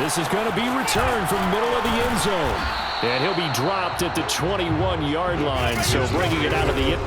This is going to be returned from middle of the end zone. And he'll be dropped at the 21-yard line, so bringing it out of the end.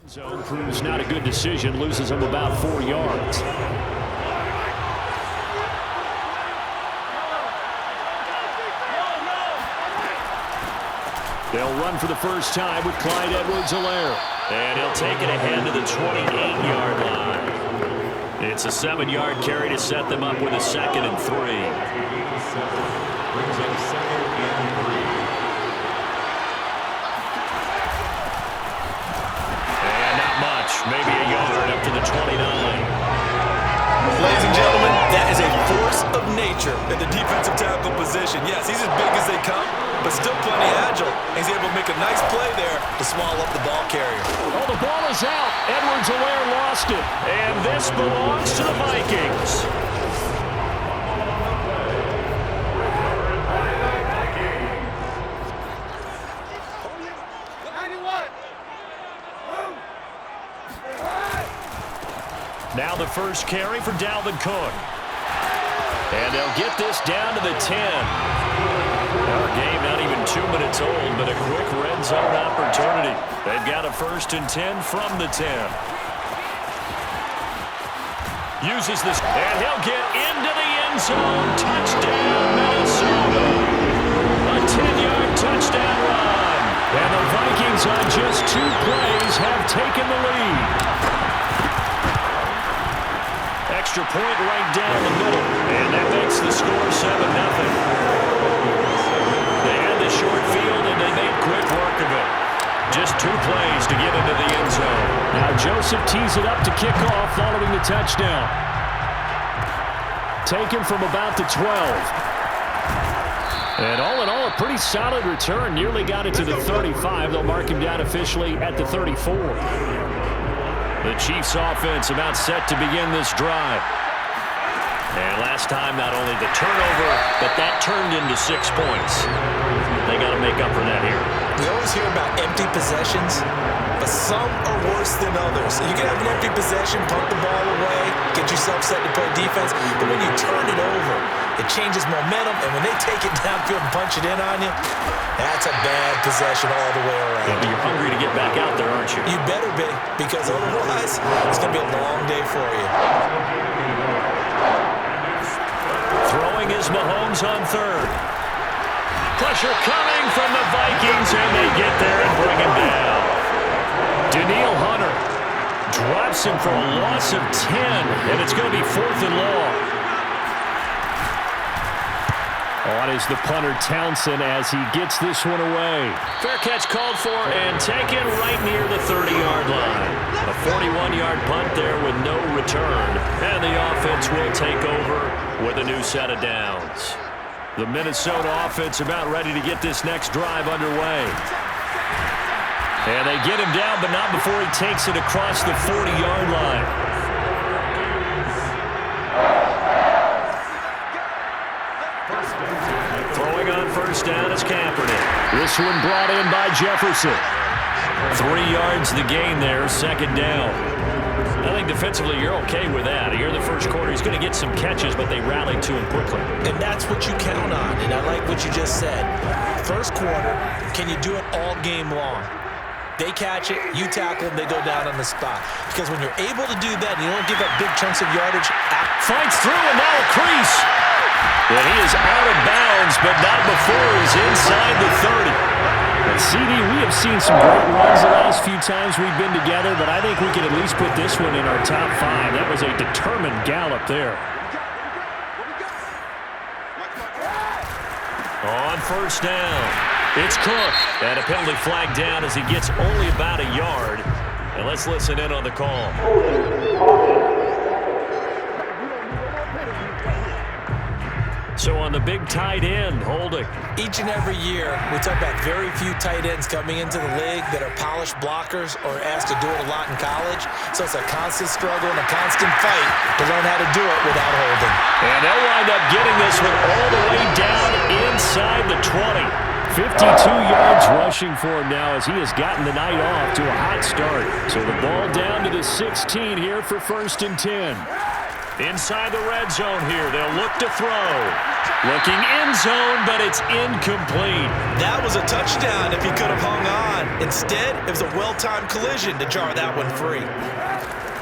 Zone proves not a good decision, loses him about 4 yards. They'll run for the first time with Clyde Edwards-Helaire. And he'll take it ahead to the 28-yard line. It's a 7-yard carry to set them up with a 2nd and 3. Brings up 2nd and 3. Maybe a yard up to the 29. Ladies and gentlemen, that is a force of nature in the defensive tackle position. Yes, he's as big as they come, but still plenty agile. He's able to make a nice play there to swallow up the ball carrier. Oh, the ball is out. Edwards-Helaire lost it. And this belongs to the Vikings. Now the first carry for Dalvin Cook. And they'll get this down to the 10. Our game not even 2 minutes old, but a quick red zone opportunity. They've got a 1st and 10 from the 10. Uses this, and he'll get into the end zone. Touchdown, Minnesota. A 10-yard touchdown run. And the Vikings on just 2 plays have taken the lead. Extra point right down the middle, and that makes the score 7-0. They had the short field, and they made quick work of it. Just 2 plays to get into the end zone. Now Joseph tees it up to kick off following the touchdown. Taken from about the 12. And all in all, a pretty solid return. Nearly got it to the 35. They'll mark him down officially at the 34. The Chiefs' offense about set to begin this drive. And last time, not only the turnover, but that turned into 6 points. They got to make up for that here. We always hear about empty possessions, but some are worse than others. You can have an empty possession, punt the ball away, get yourself set to play defense, but when you turn it over, it changes momentum, and when they take it downfield and punch it in on you, that's a bad possession all the way around. Yeah, but you're hungry to get back out there, aren't you? You better be, because otherwise, it's going to be a long day for you. Throwing is Mahomes on 3rd. Pressure coming from the Vikings, and they get there and bring him down. Danielle Hunter drops him for a loss of 10, and it's going to be 4th and long. On is the punter Townsend as he gets this one away. Fair catch called for and taken right near the 30-yard line. A 41-yard punt there with no return. And the offense will take over with a new set of downs. The Minnesota offense about ready to get this next drive underway. And they get him down, but not before he takes it across the 40-yard line. Throwing on first down is Kaepernick. This one brought in by Jefferson. 3 yards the gain there, 2nd down. I think defensively you're okay with that. Here in the first quarter, he's going to get some catches, but they rallied to him quickly. And that's what you count on, and I like what you just said. First quarter, can you do it all game long? They catch it, you tackle them, they go down on the spot. Because when you're able to do that, and you don't give up big chunks of yardage. Fights through and now a crease. And he is out of bounds, but not before he's inside the 30. And CD, we have seen some great runs the last few times we've been together, but I think we can at least put this one in our top 5. That was a determined gallop there. On first down, it's Cook. And a penalty flag down as he gets only about a yard. And let's listen in on the call. So on the big tight end, holding. Each and every year, we talk about very few tight ends coming into the league that are polished blockers or asked to do it a lot in college. So it's a constant struggle and a constant fight to learn how to do it without holding. And they'll wind up getting this one all the way down inside the 20. 52 yards rushing for him now as he has gotten the night off to a hot start. So the ball down to the 16 here for 1st and 10. Inside the red zone here, they'll look to throw. Looking end zone, but it's incomplete. That was a touchdown if he could have hung on. Instead, it was a well-timed collision to jar that one free.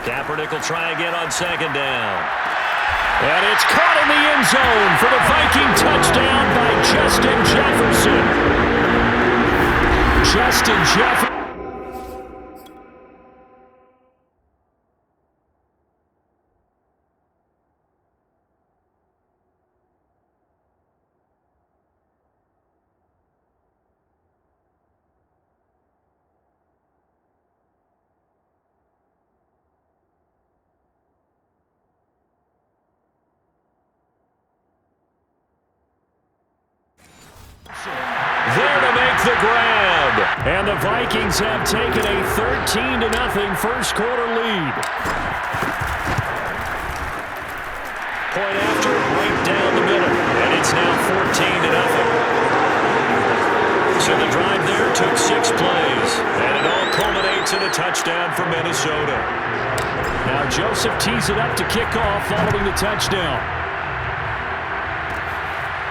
Kaepernick will try again on 2nd down. And it's caught in the end zone for the Viking touchdown by Justin Jefferson. Justin Jefferson. There to make the grab. And the Vikings have taken a 13-0 first quarter lead. Point after, right down the middle. And it's now 14-0. So the drive there took 6 plays. And it all culminates in a touchdown for Minnesota. Now Joseph tees it up to kick off following the touchdown.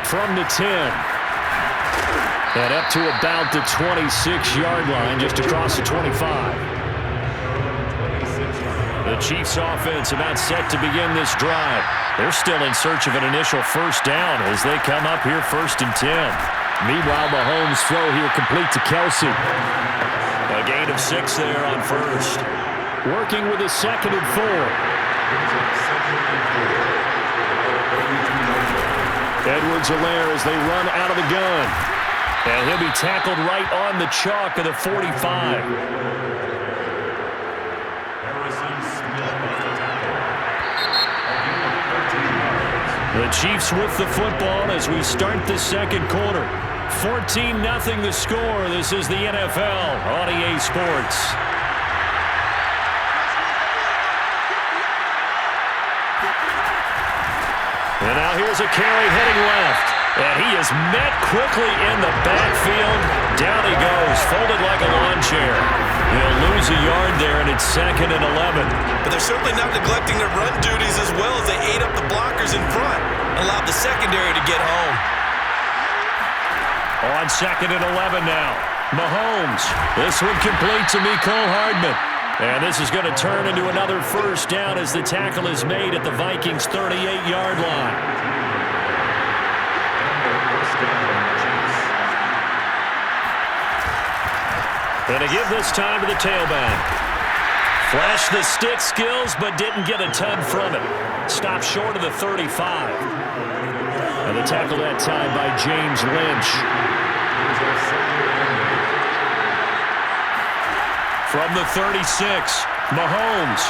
From the 10. And up to about the 26-yard line, just across the 25. The Chiefs' offense about set to begin this drive. They're still in search of an initial first down as they come up here 1st and 10. Meanwhile, Mahomes' throw here complete to Kelsey. A gain of 6 there on first. Working with a 2nd and 4. Edwards-Helaire as they run out of the gun. And he'll be tackled right on the chalk of the 45. The Chiefs with the football as we start the 2nd quarter. 14-0 the score. This is the NFL on EA Sports. And now here's a carry heading left. And he is met quickly in the backfield. Down he goes, folded like a lawn chair. He'll lose a yard there, and it's 2nd and 11. But they're certainly not neglecting their run duties as well as they ate up the blockers in front and allowed the secondary to get home. On 2nd and 11 now. Mahomes. This one complete to Mecole Hardman. And this is going to turn into another first down as the tackle is made at the Vikings' 38-yard line. And to give this time to the tailback. Flashed the stick skills, but didn't get a ton from it. Stopped short of the 35. And the tackle that time by James Lynch. From the 36, Mahomes.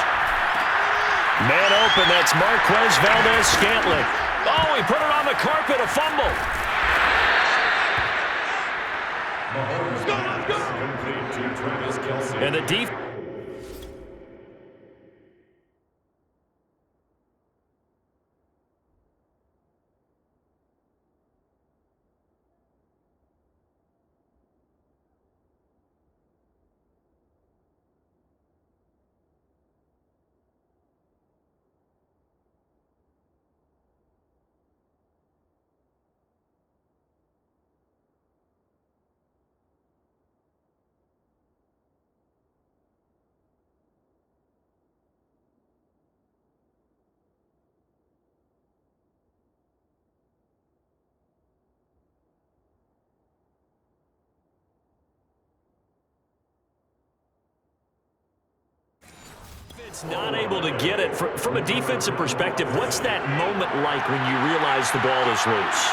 Man open, that's Marquez Valdez-Scantling. Oh, he put it on the carpet, a fumble. And the defense. It's not able to get it. From a defensive perspective, what's that moment like when you realize the ball is loose?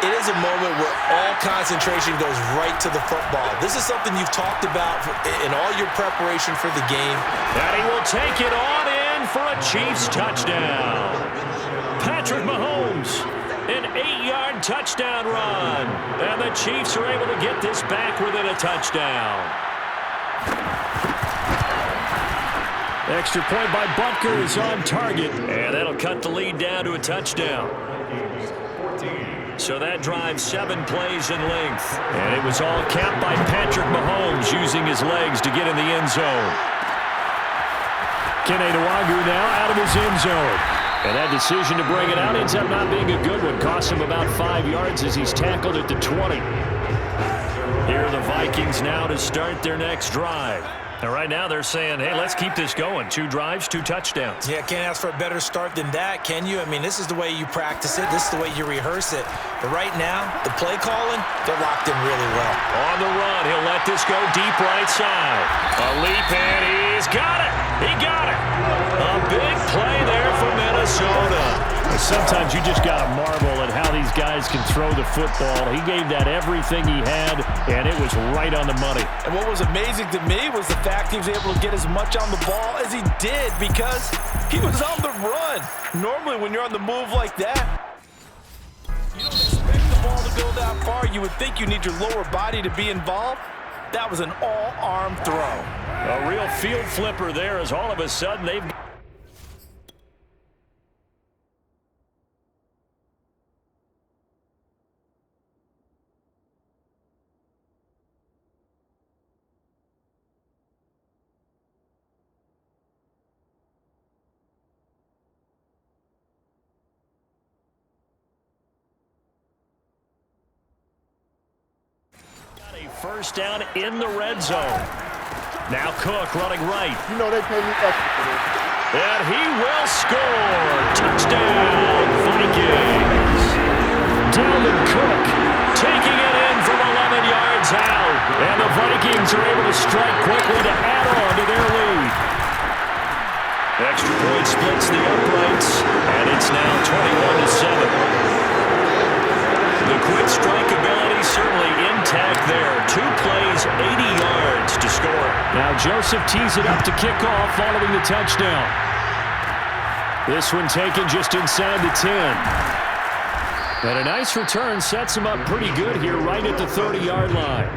It is a moment where all concentration goes right to the football. This is something you've talked about in all your preparation for the game. And he will take it on in for a Chiefs touchdown. Patrick Mahomes, an 8-yard touchdown run. And the Chiefs are able to get this back within a touchdown. Extra point by Butker is on target. And that'll cut the lead down to a touchdown. So that drives 7 plays in length. And it was all capped by Patrick Mahomes using his legs to get in the end zone. Kene Nwagu now out of his end zone. And that decision to bring it out ends up not being a good one. Costs him about 5 yards as he's tackled at the 20. Here are the Vikings now to start their next drive. And right now they're saying, hey, let's keep this going. 2 drives, 2 touchdowns. Yeah, can't ask for a better start than that, can you? I mean, this is the way you practice it. This is the way you rehearse it. But right now, the play calling, they're locked in really well. On the run, he'll let this go deep right side. A leap, and he's got it. He got it. A big play there for Minnesota. Sometimes you just got to marvel at how these guys can throw the football. He gave that everything he had, and it was right on the money. And what was amazing to me was the fact he was able to get as much on the ball as he did because he was on the run. Normally, when you're on the move like that, you don't expect the ball to go that far. You would think you need your lower body to be involved. That was an all-arm throw. A real field flipper there as all of a sudden they've first down in the red zone. Now Cook running right. You know they pay me extra for this. And he will score. Touchdown, Vikings. Dalvin Cook taking it in from 11 yards out. And the Vikings are able to strike quickly to add on to their lead. Extra point splits the uprights, and it's now 21-7. The quick strike ability certainly intact there. 2 plays, 80 yards to score. Now Joseph tees it up to kick off following the touchdown. This one taken just inside the 10. And a nice return sets him up pretty good here right at the 30-yard line.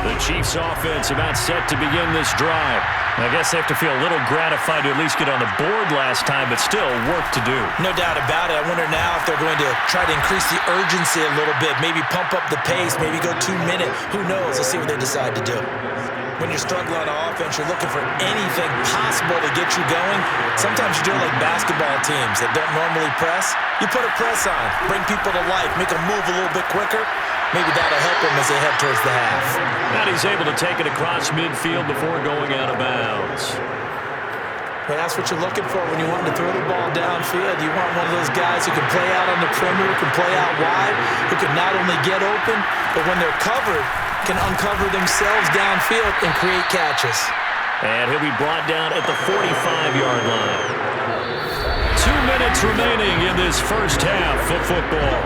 The Chiefs offense about set to begin this drive. I guess they have to feel a little gratified to at least get on the board last time, but still work to do. No doubt about it. I wonder now if they're going to try to increase the urgency a little bit, maybe pump up the pace, maybe go 2-minute. Who knows? Let's see what they decide to do. When you're struggling on offense, you're looking for anything possible to get you going. Sometimes you do it like basketball teams that don't normally press. You put a press on, bring people to life, make them move a little bit quicker. Maybe that'll help them as they head towards the half. And he's able to take it across midfield before going out of bounds. But that's what you're looking for when you want to throw the ball downfield. You want one of those guys who can play out on the perimeter, who can play out wide, who can not only get open, but when they're covered, can uncover themselves downfield and create catches. And he'll be brought down at the 45-yard line. 2 minutes remaining in this first half of football.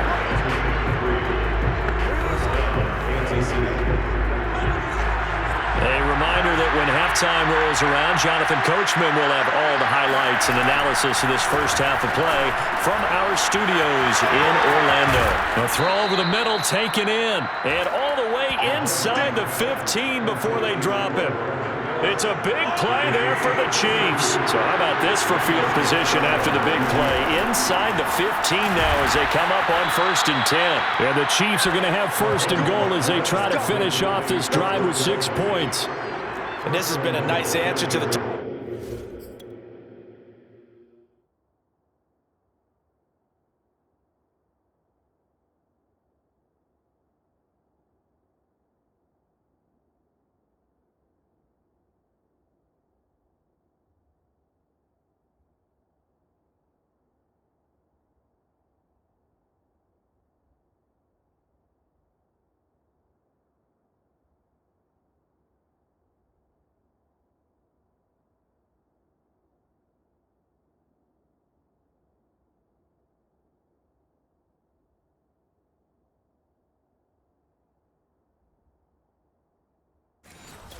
A reminder that when halftime rolls around, Jonathan Coachman will have all the highlights and analysis of this first half of play from our studios in Orlando. A throw over the middle taken in, and all the way inside the 15 before they drop him. It's a big play there for the Chiefs. So how about this for field position after the big play? Inside the 15 now as they come up on 1st and 10. And the Chiefs are going to have 1st and goal as they try to finish off this drive with 6 points. And this has been a nice answer to the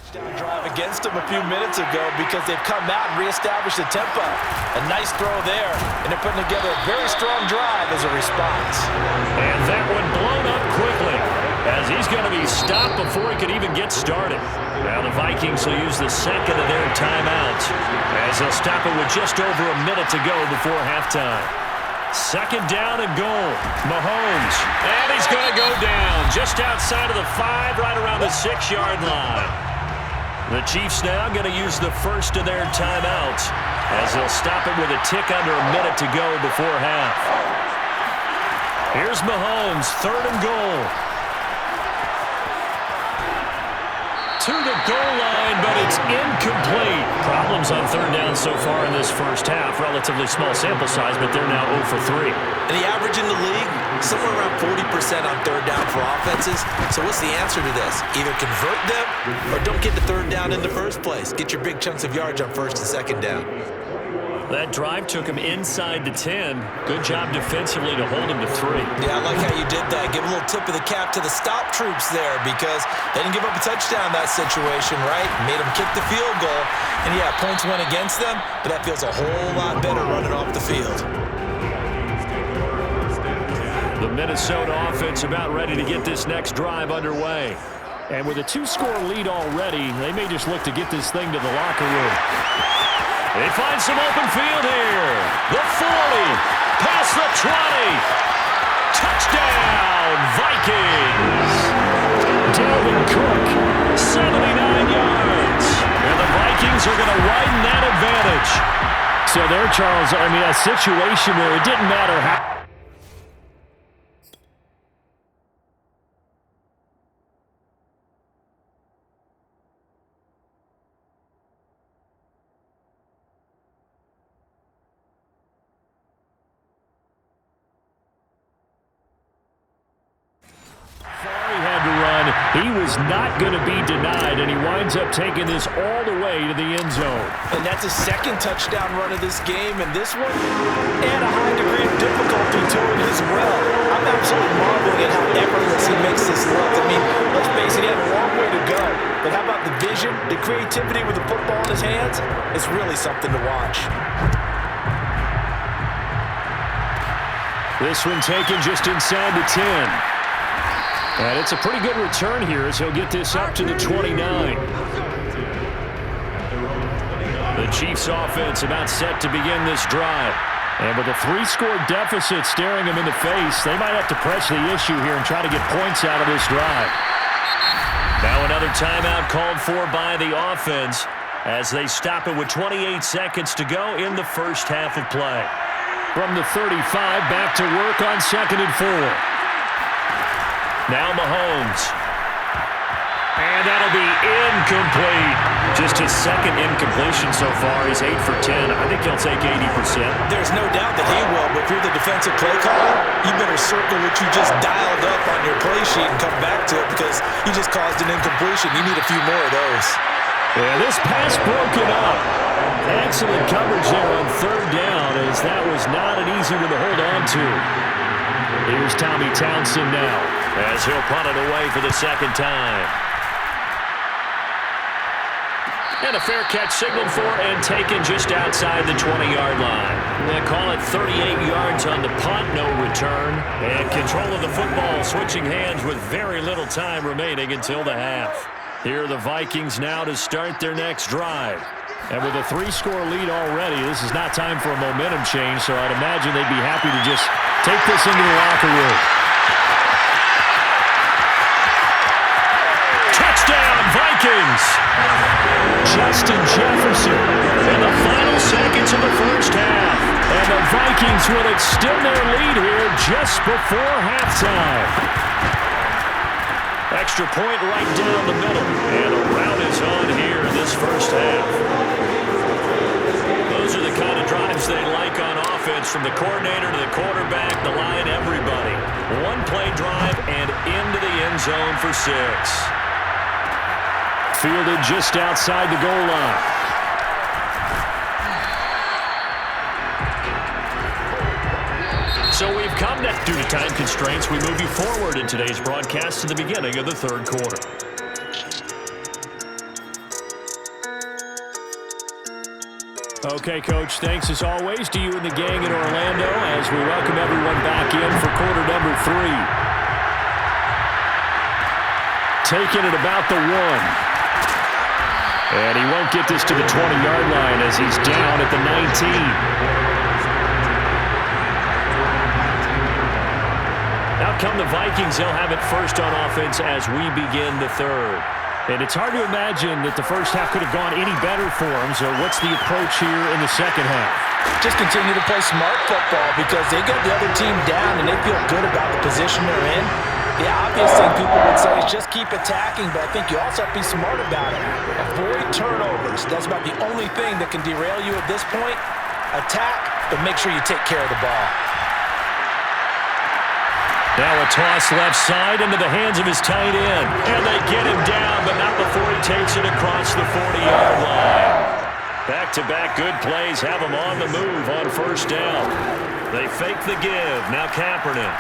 Touchdown drive against them a few minutes ago because they've come out and reestablished the tempo. A nice throw there, and they're putting together a very strong drive as a response. And that one blown up quickly as he's going to be stopped before he could even get started. Now the Vikings will use the second of their timeouts as they'll stop it with just over a minute to go before halftime. Second down and goal. Mahomes. And he's going to go down just outside of the 5, right around the 6-yard line. The Chiefs now going to use the first of their timeouts as they'll stop it with a tick under a minute to go before half. Here's Mahomes, third and goal. To the goal line, but it's incomplete. Problems on third down so far in this first half. Relatively small sample size, but they're now 0 for 3. And the average in the league, somewhere around 40% on third down for offenses. So what's the answer to this? Either convert them or don't get the third down in the first place. Get your big chunks of yards on first and second down. That drive took him inside the 10. Good job defensively to hold him to 3. Yeah, I like how you did that. Give a little tip of the cap to the stop troops there because they didn't give up a touchdown in that situation, right? Made them kick the field goal. And, yeah, points went against them, but that feels a whole lot better running off the field. The Minnesota offense about ready to get this next drive underway. And with a 2-score lead already, they may just look to get this thing to the locker room. They find some open field here. The 40, past the 20. Touchdown, Vikings. Dalvin Cook, 79 yards. And the Vikings are going to widen that advantage. So there, Charles, I mean, a situation where it didn't matter how. He was not going to be denied, and he winds up taking this all the way to the end zone. And that's a second touchdown run of this game, and this one had a high degree of difficulty to it as well. I'm absolutely marveling at how effortless he makes this look. I mean, let's face it, he had a long way to go. But how about the vision, the creativity with the football in his hands? It's really something to watch. This one taken just inside the 10. And it's a pretty good return here as he'll get this up to the 29. The Chiefs offense about set to begin this drive. And with a 3-score deficit staring them in the face, they might have to press the issue here and try to get points out of this drive. Now another timeout called for by the offense as they stop it with 28 seconds to go in the first half of play. From the 35, back to work on 2nd and 4. Now Mahomes. And that'll be incomplete. Just his second incompletion so far. He's 8 for 10. I think he'll take 80%. There's no doubt that he will, but if you're the defensive play caller, you better circle what you just dialed up on your play sheet and come back to it because you just caused an incompletion. You need a few more of those. Yeah, this pass broken up. Excellent coverage there on third down as that was not an easy one to hold on to. Here's Tommy Townsend now as he'll punt it away for the second time. And a fair catch signaled for and taken just outside the 20-yard line. They call it 38 yards on the punt, no return. And control of the football switching hands with very little time remaining until the half. Here are the Vikings now to start their next drive. And with a 3-score lead already, this is not time for a momentum change, so I'd imagine they'd be happy to just take this into the locker room. Touchdown, Vikings! Justin Jefferson in the final seconds of the first half. And the Vikings will extend their lead here just before halftime. Extra point right down the middle. And a rout is on here in this first half. Those are the kind of drives they like on offense, from the coordinator to the quarterback, the line, everybody. One-play drive and into the end zone for 6. Fielded just outside the goal line. So we've come to, due to time constraints, we move you forward in today's broadcast to the beginning of the third quarter. Okay, Coach, thanks as always to you and the gang in Orlando as we welcome everyone back in for quarter number 3. Taking it about the 1. And he won't get this to the 20-yard line as he's down at the 19. Out come the Vikings. They'll have it first on offense as we begin the 3rd. And it's hard to imagine that the first half could have gone any better for them. So what's the approach here in the second half? Just continue to play smart football because they got the other team down and they feel good about the position they're in. The obvious thing people would say is just keep attacking, but I think you also have to be smart about it. Avoid turnovers. That's about the only thing that can derail you at this point. Attack, but make sure you take care of the ball. Now a toss left side into the hands of his tight end. And they get him down, but not before he takes it across the 40-yard line. Back-to-back good plays have him on the move on first down. They fake the give. Now Kaepernick.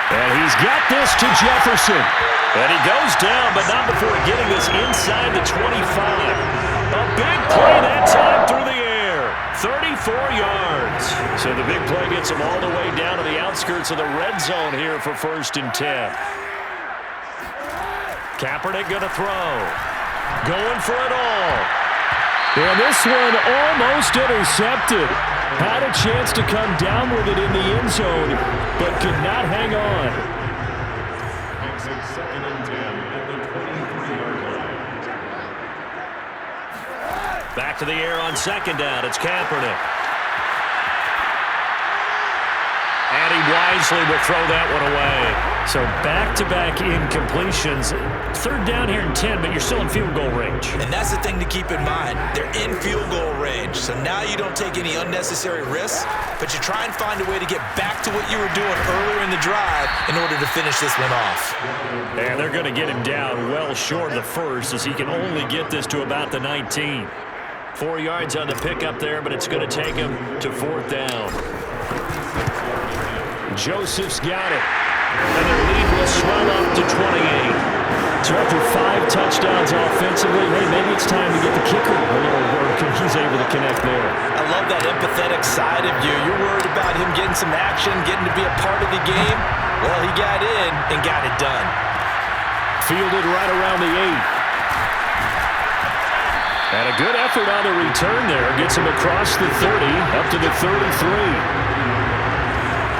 And he's got this to Jefferson. And he goes down, but not before getting this inside the 25. A big play that time through the air. 34 yards. So the big play gets him all the way down to the outskirts of the red zone here for 1st and 10. Kaepernick going to throw. Going for it all. And this one almost intercepted. Had a chance to come down with it in the end zone, but could not hang on. Exit 2nd and 10 at the 23-yard line. Back to the air on 2nd down. It's Kaepernick. And he wisely will throw that one away. So back-to-back incompletions. 3rd down here in 10, but you're still in field goal range. And that's the thing to keep in mind. They're in field goal range. So now you don't take any unnecessary risks, but you try and find a way to get back to what you were doing earlier in the drive in order to finish this one off. And they're going to get him down well short of the 1st as he can only get this to about the 19. 4 yards on the pickup there, but it's going to take him to 4th down. Joseph's got it. And their lead will swell up to 28. So after 5 touchdowns offensively, hey, maybe it's time to get the kicker a little work, and he's able to connect there. I love that empathetic side of you. You're worried about him getting some action, getting to be a part of the game. Well, he got in and got it done. Fielded right around the 8. And a good effort on the return there. Gets him across the 30, up to the 33.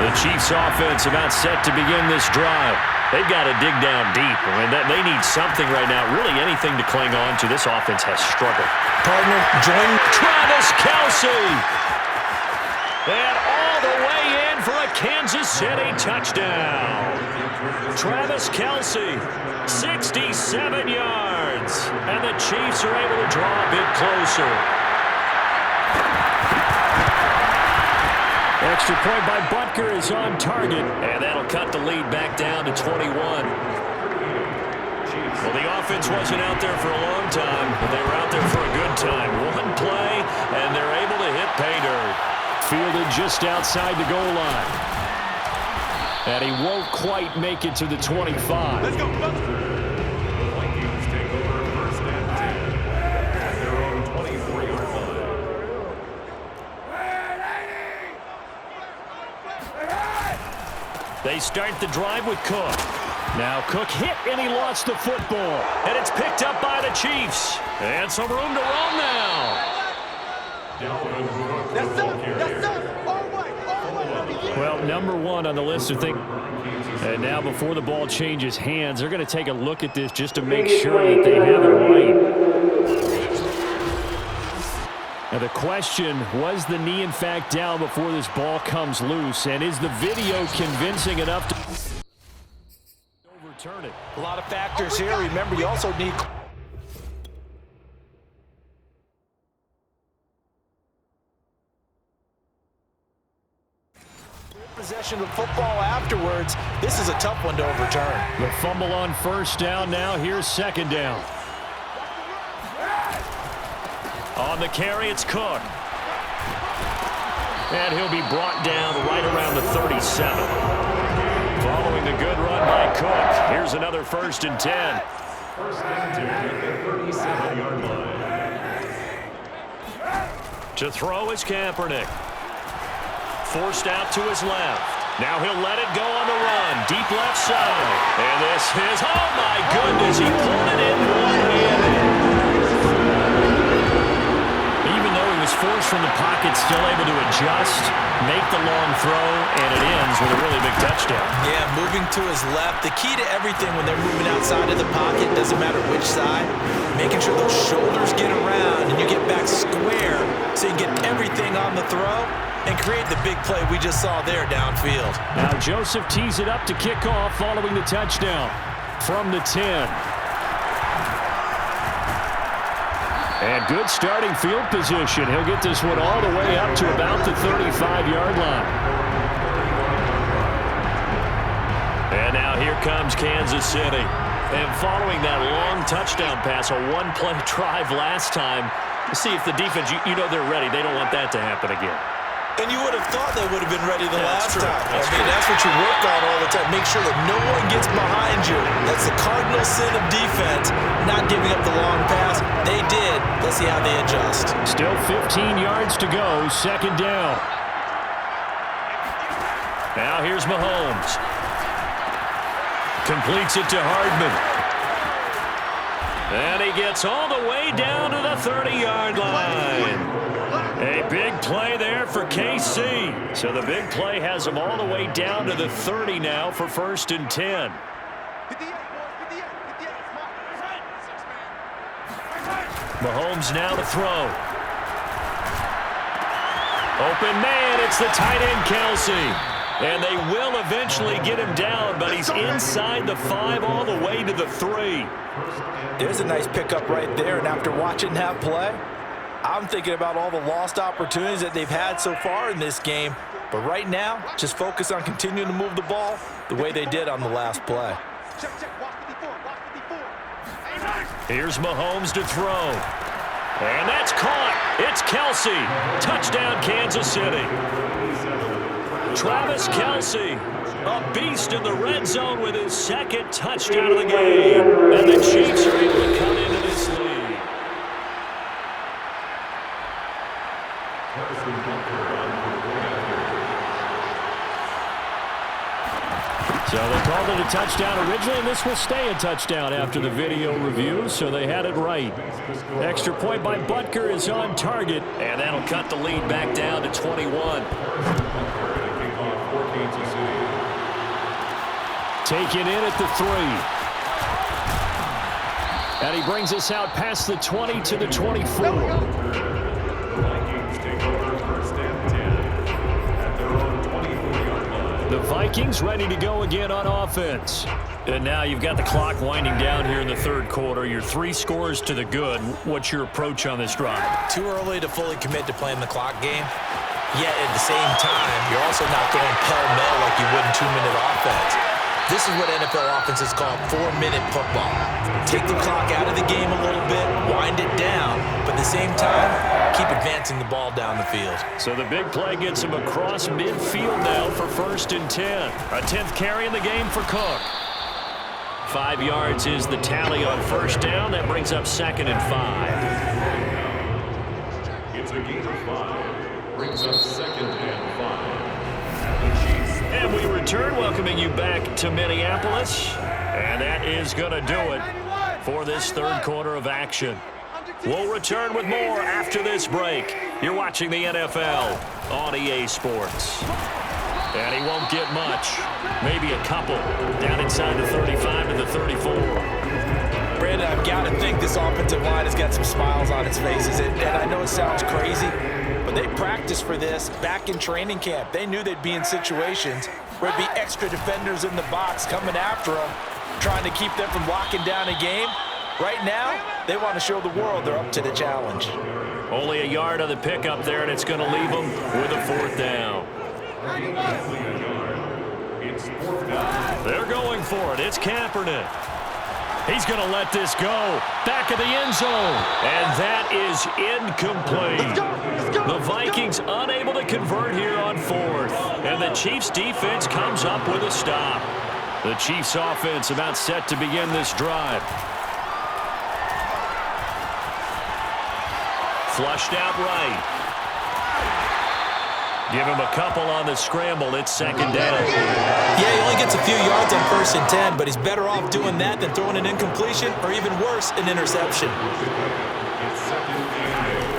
The Chiefs offense about set to begin this drive. They've got to dig down deep, and they need something right now, really anything to cling on to. This offense has struggled. Partner, join Travis Kelce. And all the way in for a Kansas City touchdown. Travis Kelce, 67 yards. And the Chiefs are able to draw a bit closer. Extra point by Butker is on target, and that'll cut the lead back down to 21. Well, the offense wasn't out there for a long time, but they were out there for a good time. One play, and they're able to hit pay dirt. Fielded just outside the goal line. And he won't quite make it to the 25. Let's go. Vikings take over 1st and 10 at their own 24-yard line. They start the drive with Cook. Now Cook hit, and he lost the football. And it's picked up by the Chiefs. And some room to run now. Well, number 1 on the list of things. And now before the ball changes hands, they're going to take a look at this just to make sure that they have it right. Now the question, was the knee in fact down before this ball comes loose? And is the video convincing enough to overturn it? a lot of factors here. Remember, you also need possession of football afterwards. This is a tough one to overturn. The fumble on first down now. Here's 2nd down. On the carry, it's Cook. And he'll be brought down right around the 37. Following the good run by Cook. Here's another 1st and 10. First and 10 at the 37-yard line. To throw is Kaepernick. Forced out to his left. Now he'll let it go on the run. Deep left side. And this is, oh my goodness, he pulled it in one-handed. Even though he was forced from the pocket, still able to adjust, make the long throw, and it ends with a really big touchdown. Yeah, moving to his left. The key to everything when they're moving outside of the pocket, doesn't matter which side, making sure those shoulders get around and you get back square so you get everything on the throw and create the big play we just saw there downfield. Now Joseph tees it up to kick off following the touchdown from the 10. And good starting field position. He'll get this one all the way up to about the 35-yard line. And now here comes Kansas City. And following that long touchdown pass, a one-play drive last time, see if the defense, you know they're ready. They don't want that to happen again. And you would have thought they would have been ready the last time. That's that's what you work on all the time. Make sure that no one gets behind you. That's the cardinal sin of defense, not giving up the long pass. They did. Let's see how they adjust. Still 15 yards to go, second down. Now here's Mahomes. Completes it to Hardman. And he gets all the way down to the 30-yard line. A big play there for KC. So the big play has him all the way down to the 30 now for 1st and 10. Mahomes now to throw. Open man, it's the tight end Kelsey. And they will eventually get him down, but he's inside the 5 all the way to the 3. There's a nice pickup right there, and after watching that play, I'm thinking about all the lost opportunities that they've had so far in this game. But right now, just focus on continuing to move the ball the way they did on the last play. Here's Mahomes to throw. And that's caught. It's Kelsey. Touchdown, Kansas City. Travis Kelsey, a beast in the red zone with his second touchdown of the game. And the Chiefs are able to come into this lead. So they called it a touchdown originally, and this will stay a touchdown after the video review, so they had it right. Extra point by Butker is on target, and that'll cut the lead back down to 21. Taken in at the 3. And he brings us out past the 20 to the 24. Vikings take over 1st and 10 at their own 24-yard line. The Vikings ready to go again on offense. And now you've got the clock winding down here in the 3rd quarter. You're 3 scores to the good. What's your approach on this drive? Too early to fully commit to playing the clock game. Yet at the same time, you're also not going pell-mell like you would in 2-minute offense. This is what NFL offenses call 4-minute football. Take the clock out of the game a little bit, wind it down, but at the same time, keep advancing the ball down the field. So the big play gets him across midfield now for 1st and 10. A 10th carry in the game for Cook. 5 yards is the tally on 1st down. That brings up 2nd and 5. It's a gain of 5. Brings up 2nd and 5. And we return, welcoming you back to Minneapolis. And that is going to do it for this 3rd quarter of action. We'll return with more after this break. You're watching the NFL on EA Sports. And he won't get much. Maybe a couple down inside the 35 to the 34. Brandon, I've got to think this offensive line has got some smiles on its faces. And I know it sounds crazy, but they practiced for this back in training camp. They knew they'd be in situations where there'd be extra defenders in the box coming after them, trying to keep them from locking down a game. Right now, they want to show the world they're up to the challenge. Only a yard on the pickup there, and it's going to leave them with a 4th down. It's 4th down. They're going for it. It's Kaepernick. He's going to let this go. Back of the end zone. And that is incomplete. The Vikings unable to convert here on 4th. And the Chiefs defense comes up with a stop. The Chiefs offense about set to begin this drive. Flushed out right. Give him a couple on the scramble. It's second down. Yeah, he only gets a few yards on 1st and 10, but he's better off doing that than throwing an incompletion or even worse, an interception.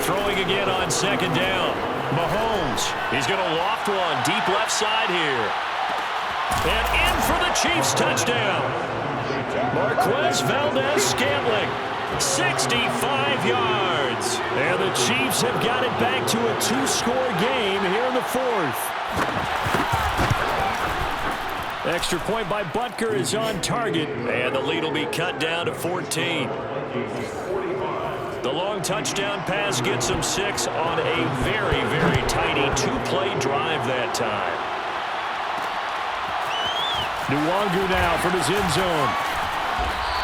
Throwing again on second down. Mahomes, he's going to loft one deep left side here. And in for the Chiefs touchdown. Marquez Valdez-Scantling, 65 yards. And the Chiefs have got it back to a 2-score game here in the 4th. Extra point by Butker is on target. And the lead will be cut down to 14. The long touchdown pass gets him 6 on a very, very tiny 2-play drive that time. Nwangu now from his end zone.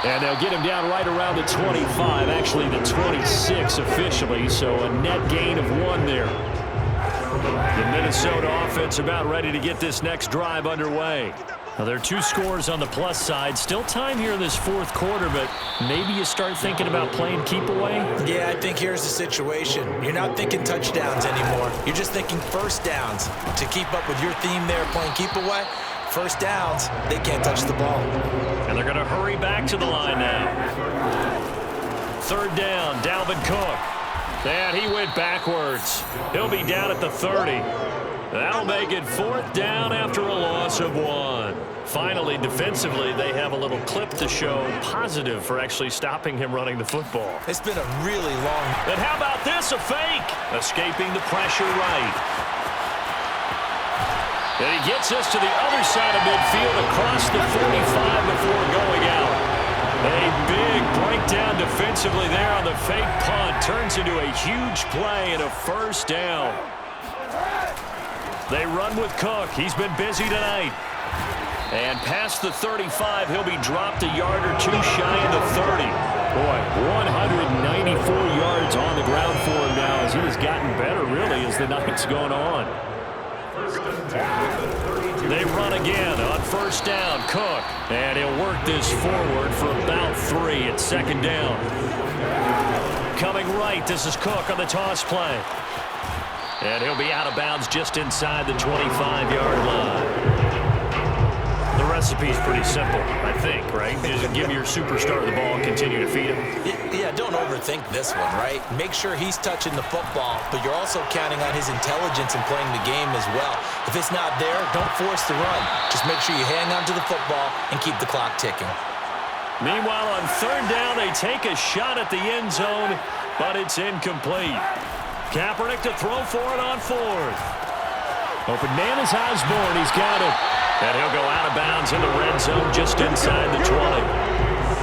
And they'll get him down right around the 25, actually the 26 officially, so a net gain of 1 there. The Minnesota offense about ready to get this next drive underway. Now, there are 2 scores on the plus side. Still time here in this 4th quarter, but maybe you start thinking about playing keep away? Yeah, I think here's the situation. You're not thinking touchdowns anymore. You're just thinking first downs. To keep up with your theme there, playing keep away, first downs, they can't touch the ball. And they're going to hurry back to the line now. 3rd down, Dalvin Cook. And he went backwards. He'll be down at the 30. That'll make it 4th down after a loss of 1. Finally, defensively, they have a little clip to show positive for actually stopping him running the football. It's been a really long... And how about this, a fake? Escaping the pressure right. And he gets us to the other side of midfield across the 45 before going out. A big breakdown defensively there on the fake punt. Turns into a huge play and a 1st down. They run with Cook. He's been busy tonight. And past the 35, he'll be dropped a yard or 2 shy of the 30. Boy, 194 yards on the ground for him now as he has gotten better, really, as the night's gone on. They run again on 1st down. Cook. And he'll work this forward for about 3 at 2nd down. Coming right, this is Cook on the toss play. And he'll be out of bounds just inside the 25-yard line. The recipe's pretty simple, I think, right? Just give your superstar the ball and continue to feed him. Yeah, don't overthink this one, right? Make sure he's touching the football, but you're also counting on his intelligence in playing the game as well. If it's not there, don't force the run. Just make sure you hang on to the football and keep the clock ticking. Meanwhile, on 3rd down, they take a shot at the end zone, but it's incomplete. Kaepernick to throw for it on 4th. Open man is Osborne. He's got it. And he'll go out of bounds in the red zone just inside the 20.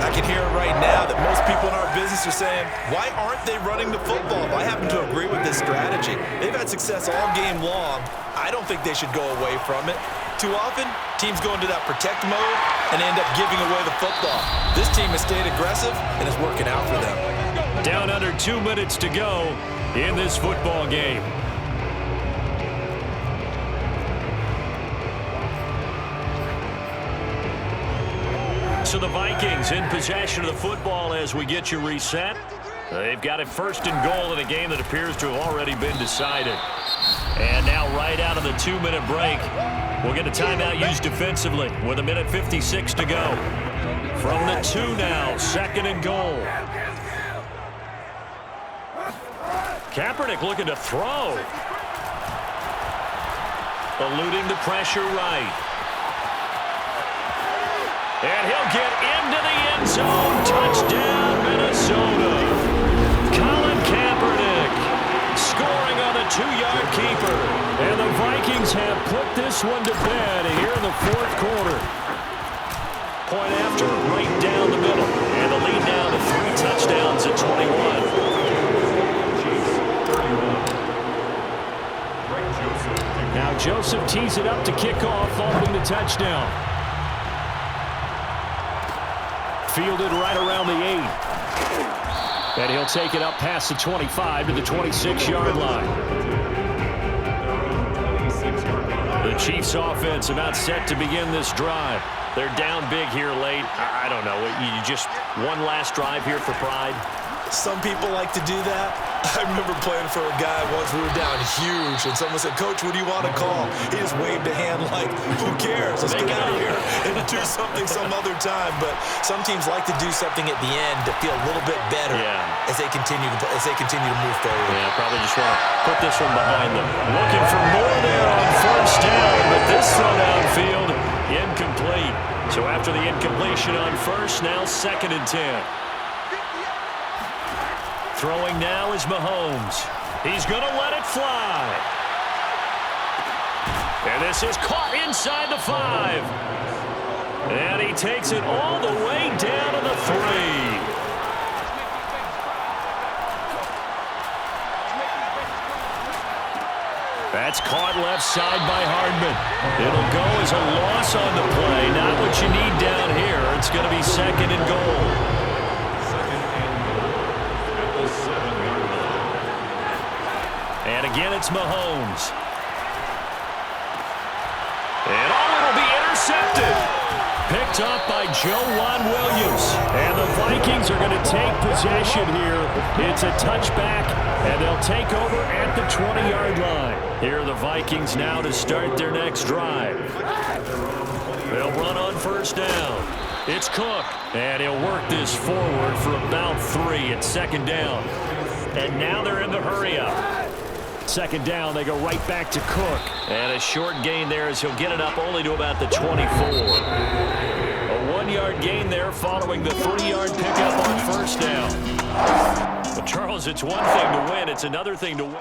I can hear it right now that most people in our business are saying, why aren't they running the football? I happen to agree with this strategy. They've had success all game long. I don't think they should go away from it. Too often, teams go into that protect mode and end up giving away the football. This team has stayed aggressive and it's working out for them. Down under 2 minutes to go in this football game. So the Vikings in possession of the football as we get you reset. They've got it 1st and goal in a game that appears to have already been decided. And now right out of the 2-minute break, we'll get a timeout used defensively with 1:56 to go. From the 2 now, 2nd and goal. Kaepernick looking to throw. Eluding the pressure right. And he'll get into the end zone. Touchdown, Minnesota. Colin Kaepernick scoring on the 2-yard keeper. And the Vikings have put this one to bed here in the 4th quarter. Point after, right down the middle. And the lead now to 3 touchdowns at 21. Now Joseph tees it up to kick off following the touchdown. Fielded right around the 8. And he'll take it up past the 25 to the 26-yard line. The Chiefs offense about set to begin this drive. They're down big here late. I don't know. You just one last drive here for pride? Some people like to do that. I remember playing for a guy once. We were down huge, and someone said, "Coach, what do you want to call?" He just waved a hand like, "Who cares? Let's get out of here and do something some other time." But some teams like to do something at the end to feel a little bit better as they continue to move forward. Yeah, probably just want to put this one behind them. Looking for more there on first down, but this throw downfield incomplete. So after the incompletion on first, now 2nd and 10. Throwing now is Mahomes. He's going to let it fly. And this is caught inside the 5. And he takes it all the way down to the 3. That's caught left side by Hardman. It'll go as a loss on the play. Not what you need down here. It's going to be 2nd and goal. And again, it's Mahomes. And it'll be intercepted. Picked up by Joejuan Williams. And the Vikings are going to take possession here. It's a touchback, and they'll take over at the 20-yard line. Here are the Vikings now to start their next drive. They'll run on first down. It's Cook. And he'll work this forward for about 3 at 2nd down. And now they're in the hurry-up. 2nd down, they go right back to Cook. And a short gain there as he'll get it up only to about the 24. A 1-yard gain there following the 3-yard pickup on first down. But Charles, it's one thing to win. It's another thing to win.